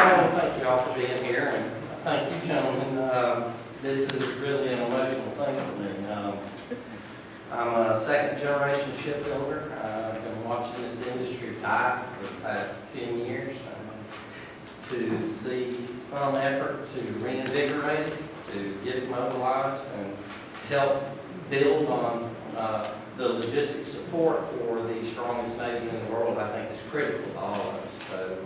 I want to thank you all for being here, and thank you, gentlemen. This is really an emotional thing for me. I'm a second-generation shipbuilder. I've been watching this industry die for the past 10 years. To see some effort to reinvigorate it, to get it mobilized, and help build on the logistic support for the strongest Navy in the world, I think is critical to all of us. So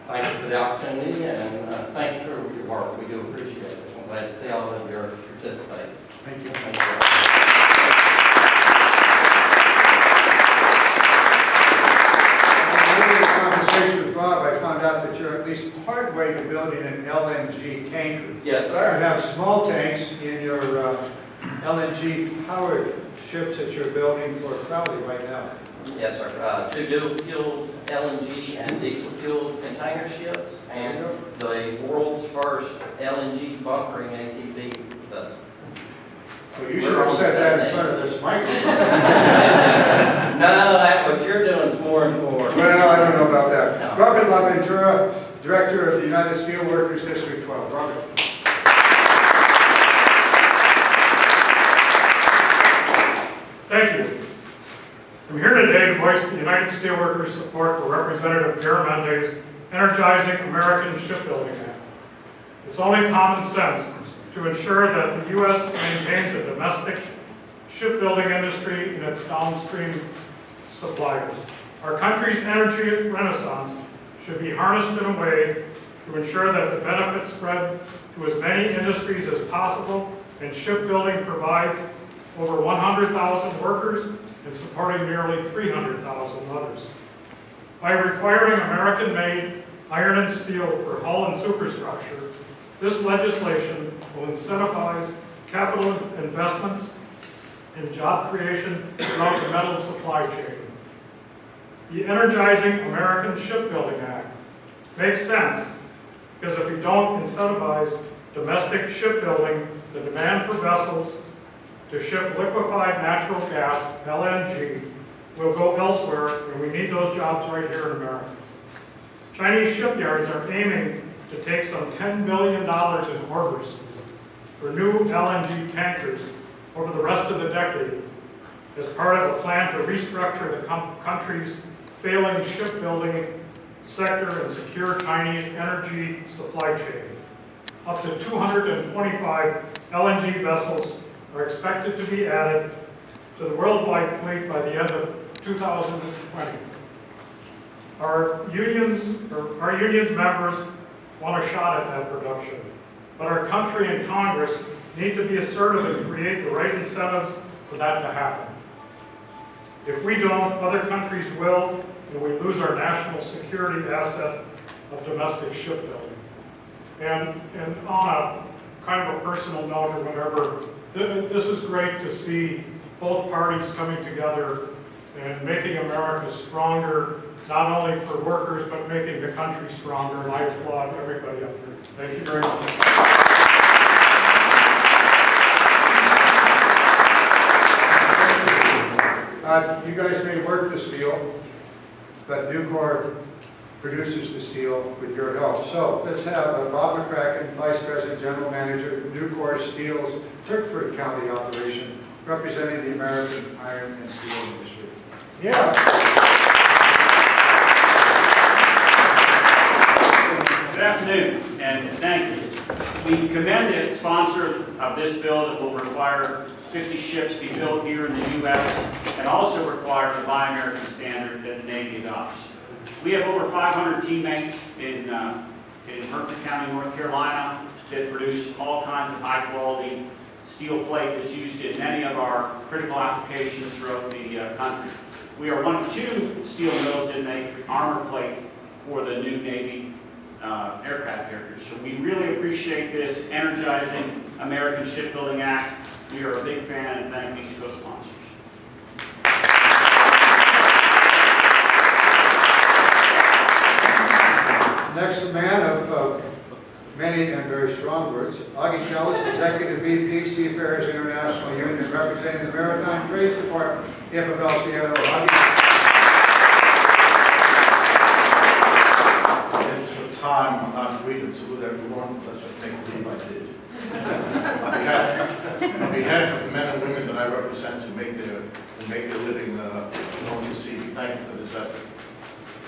thank you for the opportunity, and thank you for your work. We do appreciate it. I'm glad to see all of you are participating. Thank you. Thank you. Conversation with Bob, I found out that you're at least partway to building an LNG tanker. Yes, You sir. have small tanks in your LNG powered ships that you're building for Crowley right now. Yes, sir. Two dual-fueled LNG and diesel-fueled container ships, and the world's first LNG bunkering ATV vessel. So you should have said that in front of this microphone. No, what you're doing is more important. Well, I don't know about that. No. Robert LaVentura, Director of the United Steelworkers District 12. Robert. Thank you. I'm here today to voice the United Steelworkers' support for Representative Garamendi's Energizing American Shipbuilding Act. It's only common sense to ensure that the U.S. maintains a domestic shipbuilding industry and its downstream suppliers. Our country's energy renaissance should be harnessed in a way to ensure that the benefits spread to as many industries as possible, and shipbuilding provides over 100,000 workers and supporting nearly 300,000 others. By requiring American-made iron and steel for hull and superstructure, this legislation will incentivize capital investments and job creation throughout the metal supply chain. The Energizing American Shipbuilding Act makes sense because if you don't incentivize domestic shipbuilding, the demand for vessels to ship liquefied natural gas, LNG, will go elsewhere, and we need those jobs right here in America. Chinese shipyards are aiming to take some $10 billion in orders for new LNG tankers over the rest of the decade as part of a plan to restructure the country's failing shipbuilding sector and secure Chinese energy supply chain. Up to 225 LNG vessels are expected to be added to the worldwide fleet by the end of 2020. Our unions members want a shot at that production, but our country and Congress need to be assertive and create the right incentives for that to happen. If we don't, other countries will, and we lose our national security asset of domestic shipbuilding. And on a kind of a personal note or whatever, this is great to see both parties coming together and making America stronger, not only for workers, but making the country stronger, and I applaud everybody up there. Thank you very much. You guys may work the steel, but Nucor produces the steel with your help. So let's have Bob McCracken, Vice President, General Manager, Nucor Steel's Turkford County operation, representing the American iron and steel industry. Yeah. Good afternoon, and thank you. We commend the sponsor of this bill that will require 50 ships be built here in the U.S. and also require the Buy American standard that the Navy adopts. We have over 500 teammates in Hertford County, North Carolina, that produce all kinds of high-quality steel plate that's used in many of our critical applications throughout the country. We are one of 2 steel mills that make armor plate for the new Navy aircraft carriers. So we really appreciate this Energizing American Shipbuilding Act. We are a big fan and thank these co-sponsors. Next, a man of many and very strong words, Augie Tellis, Executive VP, Seafarers International Union, representing the Maritime Trades Department, AFL-CIO. Augie. time, I'm not greeting, salute everyone, let's just make believe I did. On behalf of the men and women that I represent who make their living on the sea, thank you for this effort.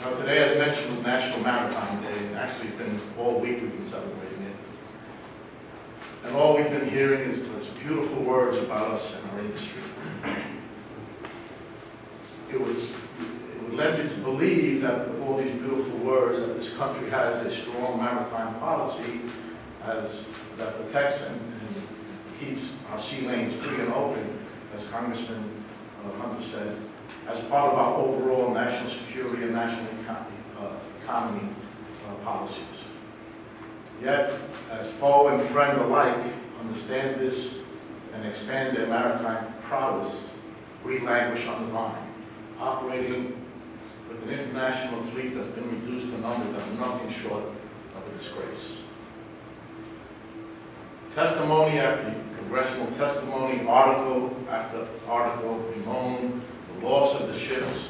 Now, today, as mentioned, was National Maritime Day, and actually it's been all week we've been celebrating it. And all we've been hearing is such beautiful words about us and our industry. It would lead you to believe that with all these beautiful words that this country has a strong maritime policy that protects and keeps our sea lanes free and open, as Congressman Hunter said, as part of our overall national security and national economy policies. Yet, as foe and friend alike understand this and expand their maritime prowess, we languish on the vine, operating with an international fleet that's been reduced to numbers that are nothing short of a disgrace. Testimony after congressional testimony, article after article, bemoan the loss of the ships,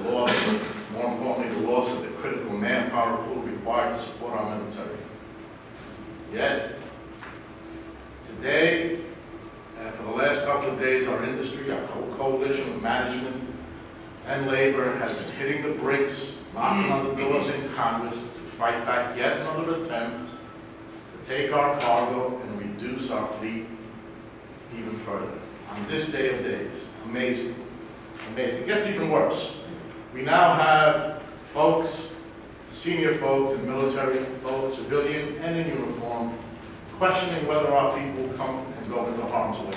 the loss of, more importantly, the loss of the critical manpower pool required to support our military. Yet, today, and for the last couple of days, our industry, our coalition of management and labor has been hitting the brakes, knocking on the doors in Congress to fight back yet another attempt to take our cargo and reduce our fleet even further. On this day of days, amazing, amazing. It gets even worse. We now have folks, senior folks in military, both civilian and in uniform, questioning whether our people come and go into harm's way.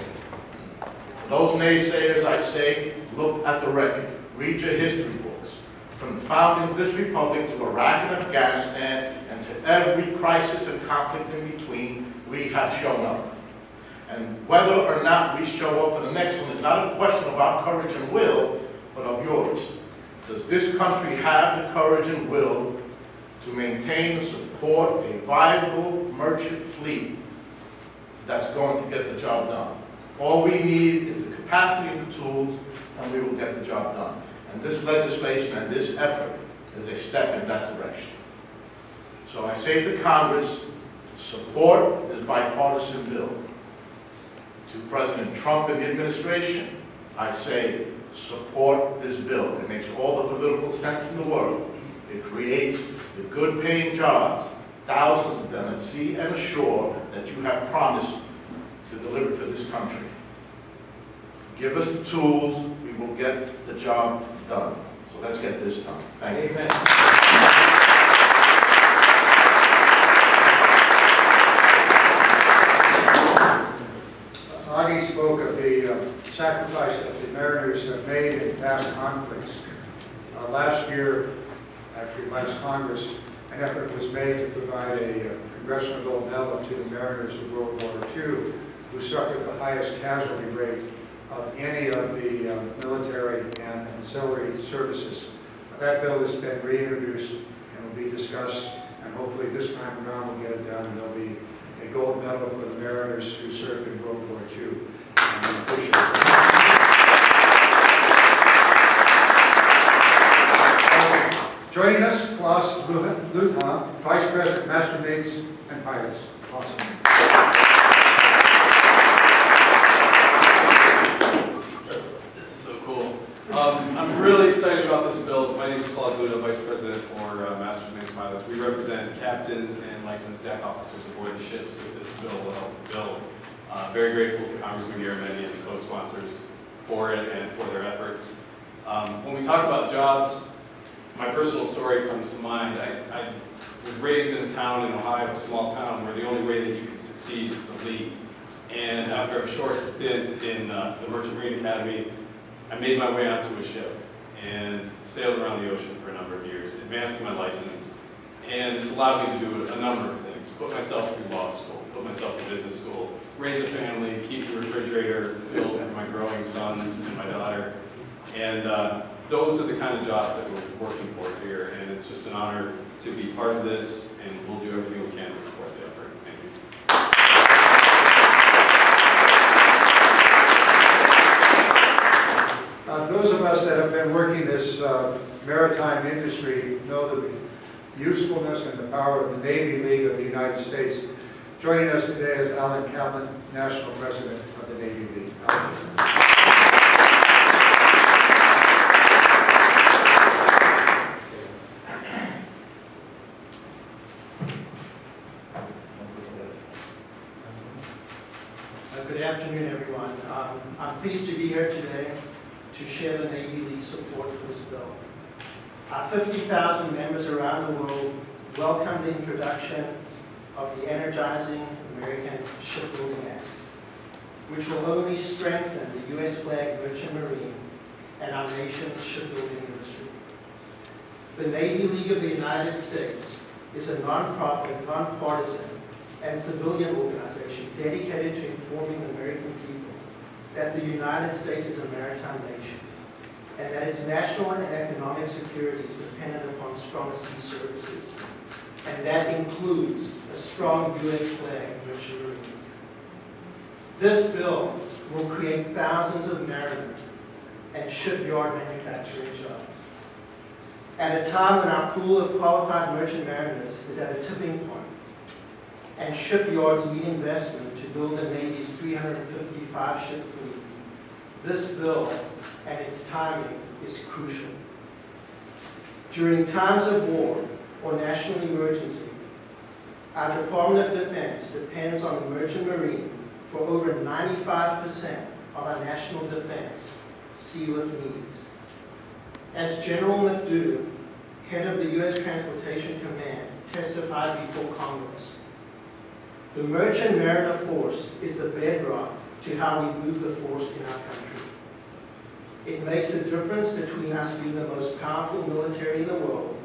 For those naysayers, I say, look at the record. Read your history books. From the founding of this republic to Iraq and Afghanistan and to every crisis and conflict in between, we have shown up. And whether or not we show up for the next one is not a question of our courage and will, but of yours. Does this country have the courage and will to maintain and support a viable merchant fleet that's going to get the job done? All we need is the capacity and the tools, and we will get the job done. And this legislation and this effort is a step in that direction. So I say to Congress, support this bipartisan bill. To President Trump and the administration, I say, support this bill. It makes all the political sense in the world. It creates the good-paying jobs, thousands of them at sea and ashore, that you have promised to deliver to this country. Give us the tools, we will get the job done. So let's get this done. Thank you. Amen. Augie spoke of the sacrifice that the mariners have made in past conflicts. Last year, actually last Congress, an effort was made to provide a Congressional Gold Medal to the mariners of World War II, who suffered the highest casualty rate of any of the military and ancillary services. That bill has been reintroduced and will be discussed, and hopefully this time around we'll get it done, and there'll be a gold medal for the mariners who served in World War II. And we appreciate that. Joining us, Klaus Luthant, Vice President, Master Mates and Pilots. Awesome. This is so cool. I'm really excited about this bill. My name is Klaus Luthant, Vice President for Master Mates and Pilots. We represent captains and licensed deck officers aboard the ships that this bill will help build. Very grateful to Congressman Garamendi and the co-sponsors for it and for their efforts. When we talk about jobs, my personal story comes to mind. I was raised in a town in Ohio, a small town, where the only way that you can succeed is to lead. And after a short stint in the Merchant Marine Academy, I made my way onto a ship and sailed around the ocean for a number of years, advanced my license, and it's allowed me to do a number of things. Put myself through law school, put myself through business school, raise a family, keep the refrigerator filled for my growing sons and my daughter. And those are the kind of jobs that we're working for here, and it's just an honor to be part of this, and we'll do everything we can to support the effort. Thank you. Those of us that have been working this maritime industry know that usefulness, and the power of the Navy League of the United States. Joining us today is Alan Kaplan, National President of the Navy League. Alan. Good afternoon, everyone. I'm pleased to be here today to share the Navy League support for this bill. Our 50,000 members around the world welcome the introduction of the Energizing American Shipbuilding Act, which will only strengthen the U.S. flag merchant marine and our nation's shipbuilding industry. The Navy League of the United States is a nonprofit, nonpartisan, and civilian organization dedicated to informing the American people that the United States is a maritime nation and that its national and economic security is dependent upon strong sea services, and that includes a strong U.S. flag merchant marine. This bill will create thousands of mariners and shipyard manufacturing jobs. At a time when our pool of qualified merchant mariners is at a tipping point, and shipyards need investment to build the Navy's 355-ship fleet, this bill and its timing is crucial. During times of war or national emergency, our Department of Defense depends on the merchant marine for over 95% of our national defense sea lift needs. As General McDougall, head of the U.S. Transportation Command, testified before Congress, the merchant mariner force is the bedrock to how we move the force in our country. It makes a difference between us being the most powerful military in the world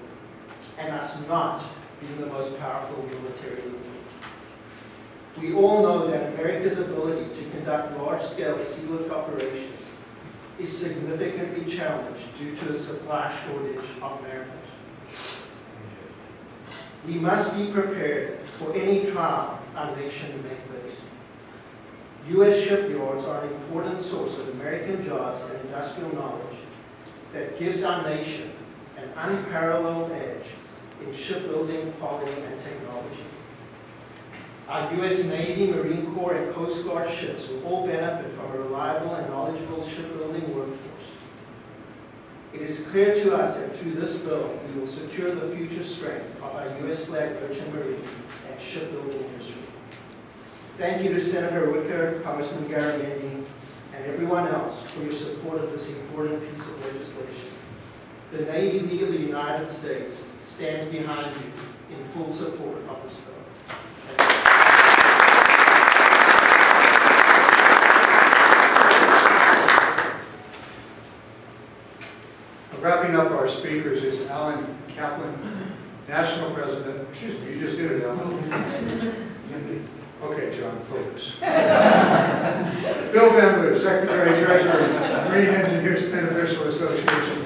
and us not being the most powerful military in the world. We all know that America's ability to conduct large-scale sea lift operations is significantly challenged due to a supply shortage of mariners. We must be prepared for any trial our nation may face. U.S. shipyards are an important source of American jobs and industrial knowledge that gives our nation an unparalleled edge in shipbuilding, quality, and technology. Our U.S. Navy, Marine Corps, and Coast Guard ships will all benefit from a reliable and knowledgeable shipbuilding workforce. It is clear to us that through this bill, we will secure the future strength of our U.S. flag merchant marine and shipbuilding industry. Thank you to Senator Wicker, Congressman Garamendi, and everyone else for your support of this important piece of legislation. The Navy League of the United States stands behind you in full support of this bill. Wrapping up our speakers is Alan Kaplan, National President. Excuse me, you just did it, Alan. Okay, John, focus. Bill Bendler, Secretary Treasurer, Marine Engineers Beneficial Association.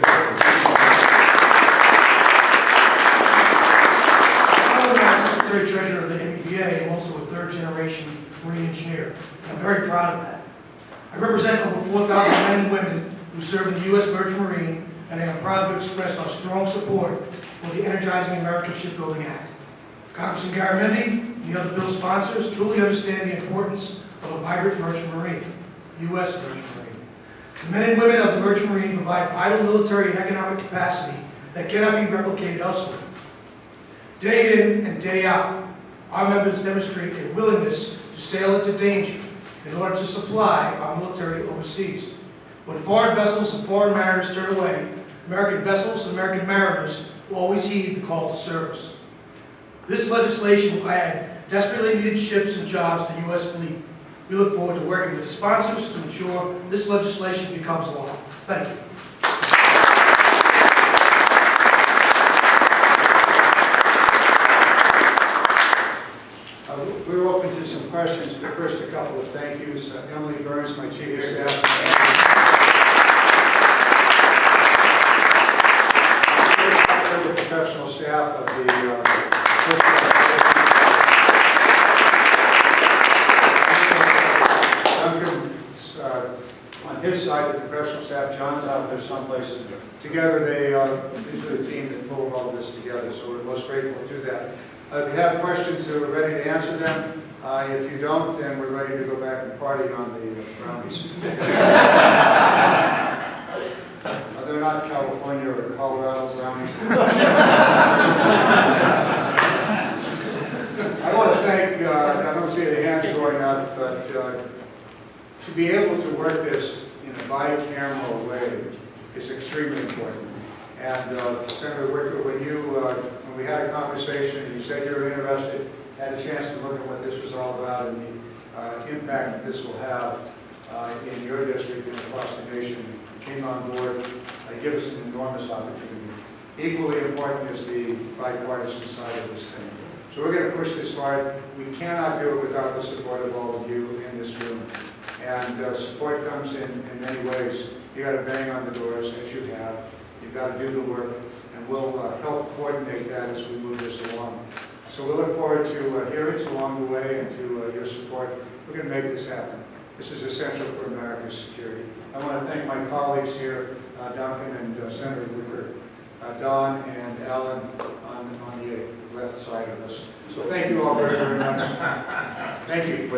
I'm Secretary Treasurer of the MEBA. I'm also a third-generation Marine engineer. I'm very proud of that. I represent over 4,000 men and women who serve in the U.S. Merchant Marine, and I am proud to express our strong support for the Energizing American Shipbuilding Act. Congressman Garamendi and the other bill sponsors truly understand the importance of a vibrant merchant marine, U.S. merchant marine. The men and women of the merchant marine provide vital military and economic capacity that cannot be replicated elsewhere. Day in and day out, our members demonstrate a willingness to sail into danger in order to supply our military overseas. When foreign vessels and foreign mariners turn away, American vessels and American mariners will always heed the call to service. This legislation will add desperately needed ships and jobs to the U.S. fleet. We look forward to working with the sponsors to ensure this legislation becomes law. Thank you. We're open to some questions, but first a couple of thank yous. Emily Burns, my Chief of Staff. The professional staff of the Duncan, on his side, the professional staff, John's out there someplace. Together, these are the team that pulled all of this together, so we're most grateful to that. If you have questions, we're ready to answer them. If you don't, then we're ready to go back and party on the brownies. They're not California or Colorado brownies. I want to thank, I don't see the hands going up, but to be able to work this in a bicameral way is extremely important. And Senator Wicker, when we had a conversation, you said you were interested, had a chance to look at what this was all about and the impact that this will have in your district and across the nation, came on board, give us an enormous opportunity. Equally important is the bipartisan side of this thing. So we're going to push this hard. We cannot do it without the support of all of you in this room. And support comes in many ways. You got to bang on the doors, as you have. You've got to do the work, and we'll help coordinate that as we move this along. So we look forward to hearings along the way and to your support. We're going to make this happen. This is essential for America's security. I want to thank my colleagues here, Duncan and Senator Wicker, Don and Alan on the left side of us. So thank you all very, very much. Thank you.